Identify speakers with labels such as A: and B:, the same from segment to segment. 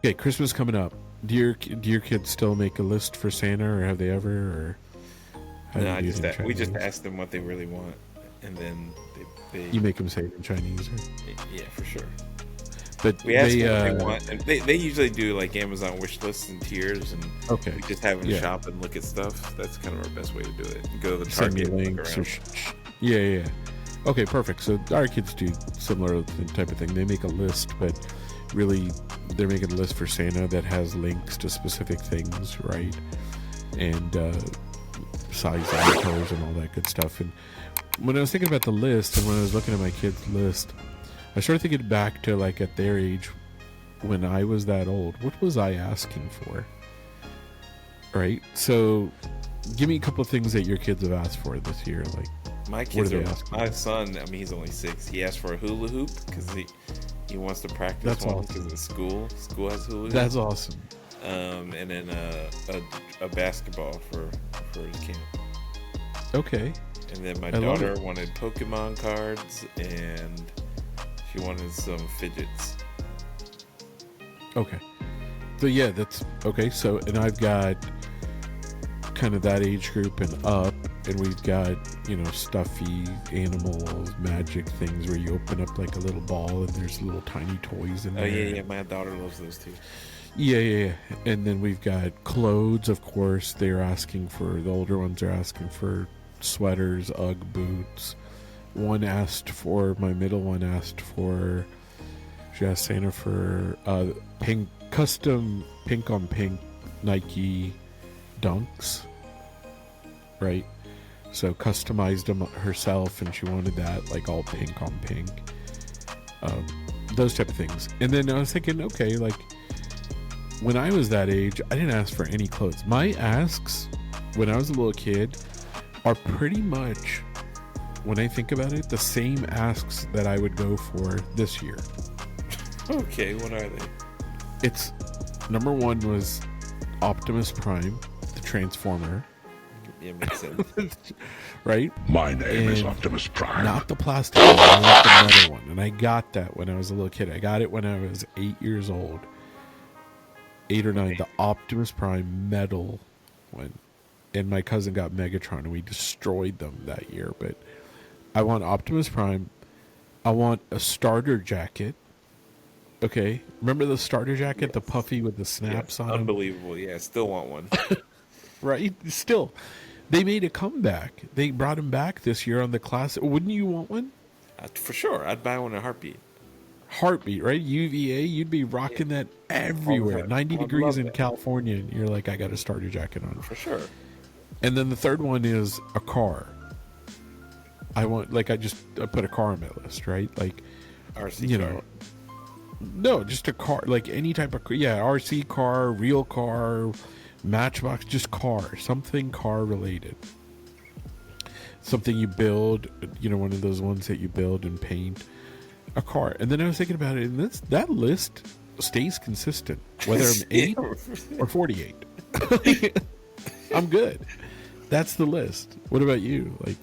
A: Okay, Christmas coming up. Do your kids still make a list for Santa, or have they ever? Or how do
B: No,
A: you
B: I
A: do it
B: just
A: in
B: we just
A: Chinese?
B: ask them what they really want, and then
A: You make them say it in Chinese, or,
B: yeah, for sure.
A: but
B: We ask
A: they
B: them what they want, and they usually do like Amazon wish lists and tiers, and
A: okay,
B: we just have them
A: yeah,
B: shop and look at stuff. That's kind of our best way to do it. Go to the
A: send me
B: Target and look
A: links or
B: around.
A: yeah, yeah. Yeah. Okay, perfect. So our kids do similar type of thing. They make a list, but really they're making a list for Santa that has links to specific things, right? And sizes and colors and all that good stuff. And when I was thinking about the list and when I was looking at my kids' list, I started thinking back to like at their age when I was that old. What was I asking for? Right? So give me a couple of things that your kids have asked for this year. Like,
B: My
A: what are
B: kids
A: they
B: are
A: asking
B: my
A: for?
B: son. I mean, he's only 6. He asked for a hula hoop because he wants to practice
A: That's
B: one because
A: awesome.
B: in school has hula
A: That's
B: hoops.
A: awesome.
B: And then a basketball for his camp.
A: Okay.
B: And then my
A: I love
B: daughter
A: it.
B: wanted Pokemon cards and she wanted some fidgets.
A: Okay. So yeah, that's okay. So and I've got kind of that age group and up, and we've got stuffy animals, magic things where you open up like a little ball and there's little tiny toys in
B: Oh yeah,
A: there.
B: yeah. My daughter loves those too.
A: Yeah, yeah, yeah. And then we've got clothes. Of course, they're asking for the older ones are asking for sweaters, UGG boots. One asked for my middle one asked for she asked Santa for pink custom pink on pink Nike Dunks, right? So customized them herself, and she wanted that like all pink on pink, um, those type of things. And then I was thinking, okay, like when I was that age, I didn't ask for any clothes. My asks when I was a little kid are pretty much, when I think about it, the same asks that I would go for this year.
B: Okay, what are they?
A: It's number one was Optimus Prime, the Transformer,
B: Yeah, makes sense.
A: right?
C: My name is
A: And
C: Optimus Prime.
A: not the plastic one, I want the metal one. And I got that when I was a little kid. I got it when I was 8 years old, 8 or 9. The Optimus Prime metal one, and my cousin got Megatron, and we destroyed them that year. But I want Optimus Prime. I want a starter jacket. Okay, remember the starter jacket, the
B: Yes.
A: puffy with the
B: Yes.
A: snaps on them,
B: Unbelievable. Yeah, still want one.
A: right? Still, they made a comeback. They brought him back this year on the classic. Wouldn't you want one?
B: For sure. I'd buy one in a heartbeat.
A: Heartbeat, right? UVA, you'd be
B: Yeah,
A: rocking that
B: all the
A: everywhere.
B: time.
A: 90
B: I'd
A: degrees
B: love
A: in
B: that.
A: California, and you're like, I got a starter jacket on.
B: For sure.
A: And then the third one is a car. I want, like, I put a car on my list, right? Like,
B: RC
A: you
B: car.
A: know, no, just a car, like any type of, yeah, RC car, real car, Matchbox, just car, something car related. Something you build, one of those ones that you build and paint a car. And then I was thinking about it, and that list stays consistent, whether I'm
B: Yeah.
A: 8 or 48. I'm good. That's the list. What about you? Like,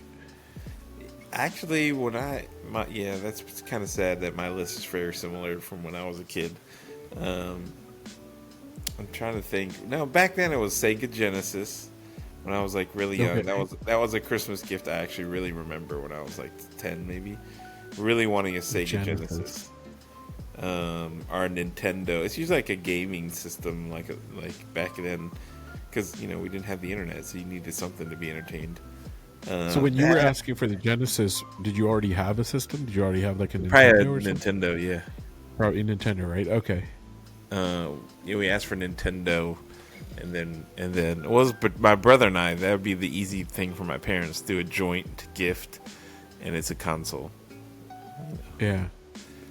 B: Actually, yeah, that's kind of sad that my list is very similar from when I was a kid. Um, I'm trying to think. No, back then it was Sega Genesis. When I was like really young,
A: okay,
B: that was a Christmas gift I actually really remember when I was like 10 maybe. Really wanting a Sega
A: Genesis.
B: Genesis. Or a Nintendo. It's usually like a gaming system, like back then, because we didn't have the internet, so you needed something to be entertained.
A: So when you were
B: That
A: asking for the Genesis, did you already have a system? Did you already have like a
B: probably a
A: Nintendo or something?
B: Nintendo, yeah.
A: Probably Nintendo, right? Okay.
B: We asked for Nintendo, and then but my brother and I, that would be the easy thing for my parents, do a joint gift, and it's a console.
A: Yeah.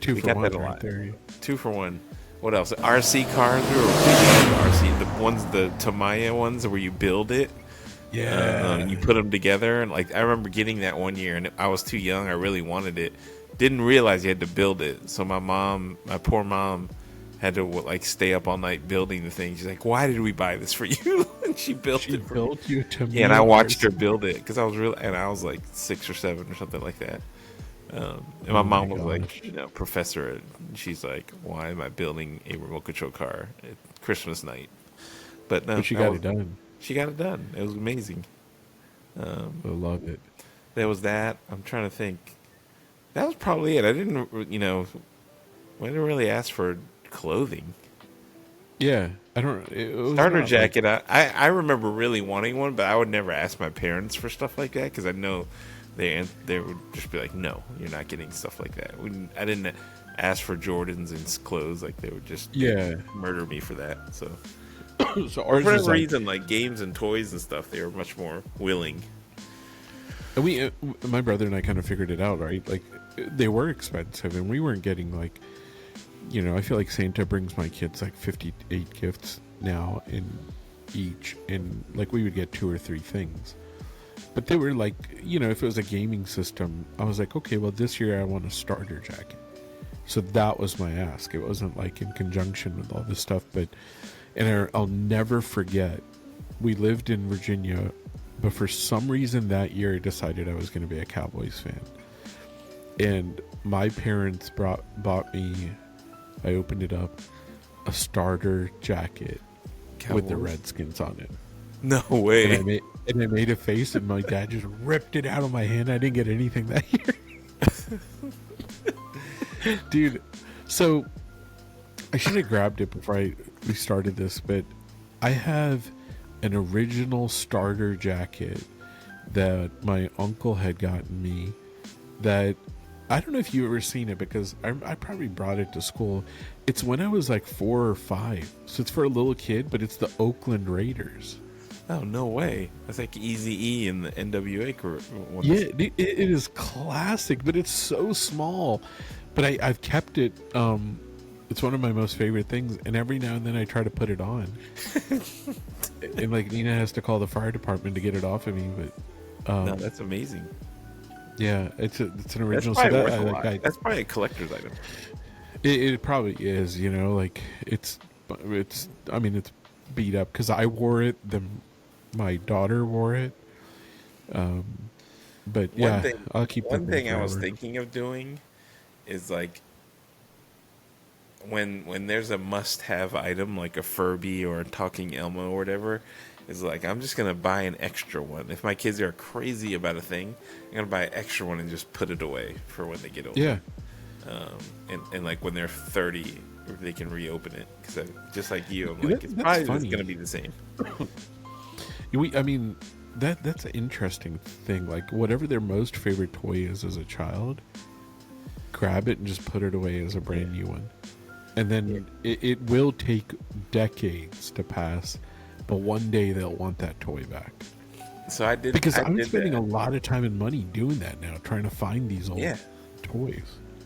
A: Two
B: We
A: for
B: got
A: one
B: that a
A: right
B: lot.
A: there.
B: 2 for 1. What else? RC cars. We were big into RC. The ones, the Tamiya ones, where you build it.
A: Yeah.
B: You put them together, and like I remember getting that one year, and I was too young. I really wanted it. Didn't realize you had to build it. So my poor mom, had to like stay up all night building the thing. She's like, "Why did we buy this for you?" And she built
A: She
B: it for me.
A: built you to
B: Yeah,
A: me
B: and I watched
A: ours.
B: her build it because I was like 6 or 7 or something like that. And my
A: Oh my
B: mom was
A: gosh.
B: like, professor, and she's like, why am I building a remote control car at Christmas night? But no,
A: But she got it done.
B: she got it done. It was amazing.
A: I love it.
B: There was that. I'm trying to think. That was probably it. I didn't, I didn't really ask for clothing.
A: Yeah, I don't. It was
B: Starter
A: not like
B: jacket. I remember really wanting one, but I would never ask my parents for stuff like that because I know they would just be like, "No, you're not getting stuff like that." I didn't ask for Jordans and clothes; like they would just
A: yeah.
B: murder me for that. So
A: So
B: for
A: ours is
B: whatever
A: like
B: reason, like games and toys and stuff, they were much more willing.
A: my brother and I kind of figured it out, right? Like they were expensive, and we weren't getting like, I feel like Santa brings my kids like 58 gifts now in each, and like we would get 2 or 3 things. But they were like, if it was a gaming system, I was like, okay, well this year I want a starter jacket. So that was my ask. It wasn't like in conjunction with all this stuff, but I'll never forget. We lived in Virginia, but for some reason that year I decided I was going to be a Cowboys fan, and my parents bought me. I opened it up, a starter jacket with the
B: Cowboys?
A: Redskins on it.
B: No
A: And
B: way.
A: I made a face, and my dad just ripped it out of my hand. I didn't get anything that year, dude. So I should have grabbed it before we started this, but I have an original starter jacket that my uncle had gotten me. That I don't know if you ever seen it because I probably brought it to school. It's when I was like 4 or 5, so it's for a little kid, but it's the Oakland Raiders.
B: Oh, no way. That's like Easy E and the NWA ones.
A: Yeah, it is classic, but it's so small. But I've kept it. It's one of my most favorite things, and every now and then I try to put it on. And like Nina has to call the fire department to get it off of me. But
B: No, that's amazing.
A: yeah, it's an
B: That's
A: original.
B: probably
A: So
B: worth
A: that
B: a
A: like
B: lot. That's probably a collector's item.
A: it probably is. Like it's. I mean, it's beat up because I wore it. My daughter wore it. But yeah, I'll keep that
B: One thing I was
A: forever.
B: thinking of doing is like when there's a must-have item like a Furby or a Talking Elmo or whatever, is like I'm just gonna buy an extra one. If my kids are crazy about a thing, I'm gonna buy an extra one and just put it away for when they get older.
A: Yeah.
B: And like when they're 30, they can reopen it. Because just like you, I'm like, it's
A: That's
B: probably
A: funny.
B: just gonna be the same.
A: I mean, that's an interesting thing. Like, whatever their most favorite toy is as a child, grab it and just put it away as a brand new one. And then it will take decades to pass, but one day they'll want that toy back.
B: So I did
A: Because
B: I
A: I'm
B: did
A: spending
B: that.
A: a lot of time and money doing that now, trying to find these old
B: Yeah.
A: toys.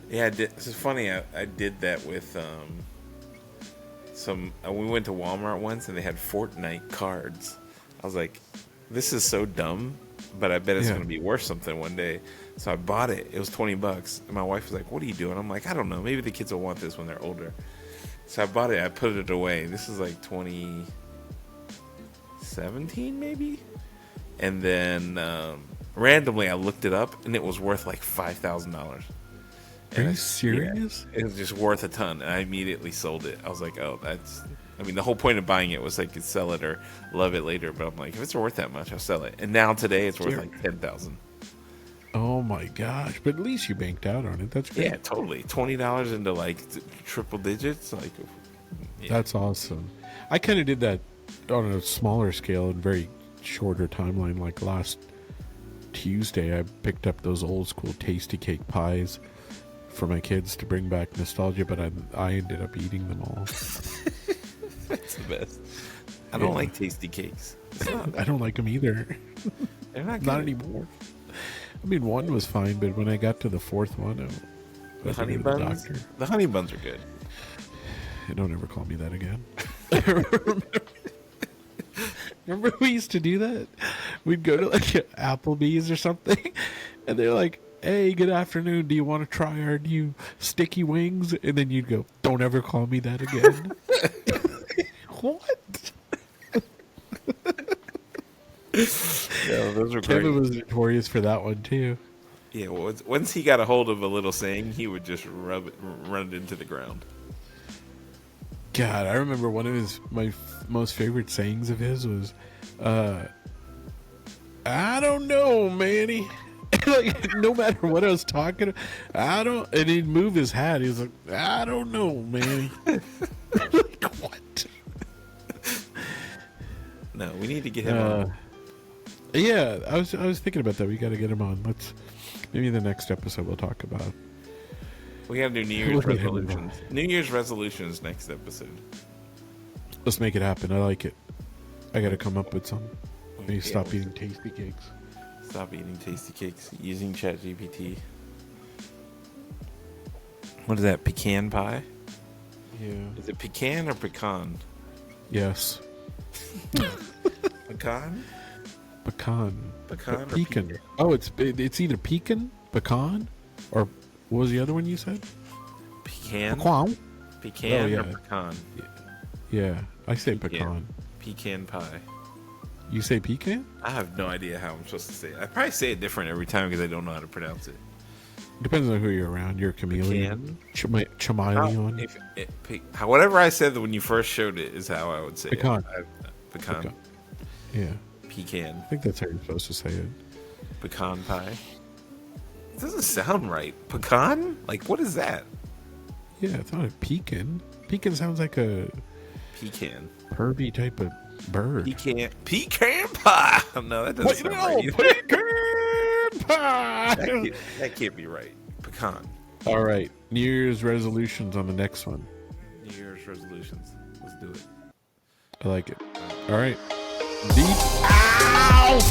B: Yeah, I did. This is funny. I did that with some. We went to Walmart once and they had Fortnite cards. I was like, "This is so dumb," but I bet it's
A: Yeah.
B: going to be worth something one day. So I bought it. It was $20, and my wife was like, "What are you doing?" I'm like, "I don't know. Maybe the kids will want this when they're older." So I bought it. I put it away. This is like 2017, maybe. And then randomly, I looked it up, and it was worth like $5,000.
A: Are you serious?
B: It was just worth a ton, and I immediately sold it. I was like, "Oh, that's." I mean, the whole point of buying it was I could sell it or love it later. But I'm like, if it's worth that much, I'll sell it. And now today, it's worth
A: Sure.
B: like 10,000.
A: Oh my gosh! But at least you banked out on it. That's good.
B: Yeah, totally. $20 into like triple digits. Like, yeah.
A: That's awesome. I kind of did that on a smaller scale and very shorter timeline. Like last Tuesday, I picked up those old school Tasty Cake pies for my kids to bring back nostalgia, but I ended up eating them all.
B: That's the best. I don't
A: Yeah.
B: like tasty cakes.
A: I don't like them either.
B: They're not
A: Not
B: good.
A: anymore. I mean, one was fine, but when I got to the fourth one, I
B: The
A: had to
B: honey
A: go to the
B: buns.
A: doctor.
B: The honey buns are good.
A: Don't ever call me that again. Remember we used to do that? We'd go to like Applebee's or something, and they're like, "Hey, good afternoon. Do you want to try our new sticky wings?" And then you'd go, "Don't ever call me that again." What?
B: Yeah, those are
A: Kevin
B: great.
A: was notorious for that one too.
B: Yeah, once he got a hold of a little saying, he would just run it into the ground.
A: God, I remember one of my most favorite sayings of his was, "I don't know, Manny." Like, no matter what I was talking, I don't. And he'd move his hat. He's like, "I don't know, Manny." Like, what?
B: No, we need to get him on.
A: Yeah, I was thinking about that. We got to get him on. Maybe the next episode we'll talk about.
B: We got to do New Year's resolutions. New Year's resolutions next episode.
A: Let's make it happen. I like it. I got to come up with some. Maybe
B: Yeah,
A: stop eating tasty cakes.
B: Stop eating tasty cakes using ChatGPT. What is that? Pecan pie?
A: Yeah.
B: Is it pecan or pecan?
A: Yes.
B: Pecan?
A: Pecan.
B: Pecan or
A: Pecan.
B: pecan?
A: Oh, it's either pecan, pecan, or what was the other one you said?
B: Pecan?
A: Pecan.
B: Pecan
A: Oh, yeah.
B: or pecan?
A: Yeah, I say
B: Pecan.
A: pecan.
B: Pecan pie.
A: You say pecan?
B: I have no idea how I'm supposed to say it. I probably say it different every time because I don't know how to pronounce it.
A: Depends on who you're around. You're a chameleon. Chameleon.
B: Whatever I said when you first showed it is how I would say
A: Pecan.
B: it. Pecan.
A: Yeah,
B: Pecan.
A: I think that's how you're supposed to say it.
B: Pecan pie. It doesn't sound right. Pecan? Like, what is that?
A: Yeah, it's not a pecan. Pecan sounds like a
B: Pecan.
A: pervy type of bird.
B: Pecan pie. No, that doesn't sound right either.
A: Pecan pie.
B: That can't be right. Pecan.
A: All right, New Year's resolutions on the next one.
B: New Year's resolutions. Let's do it.
A: I like it. All right, deep out.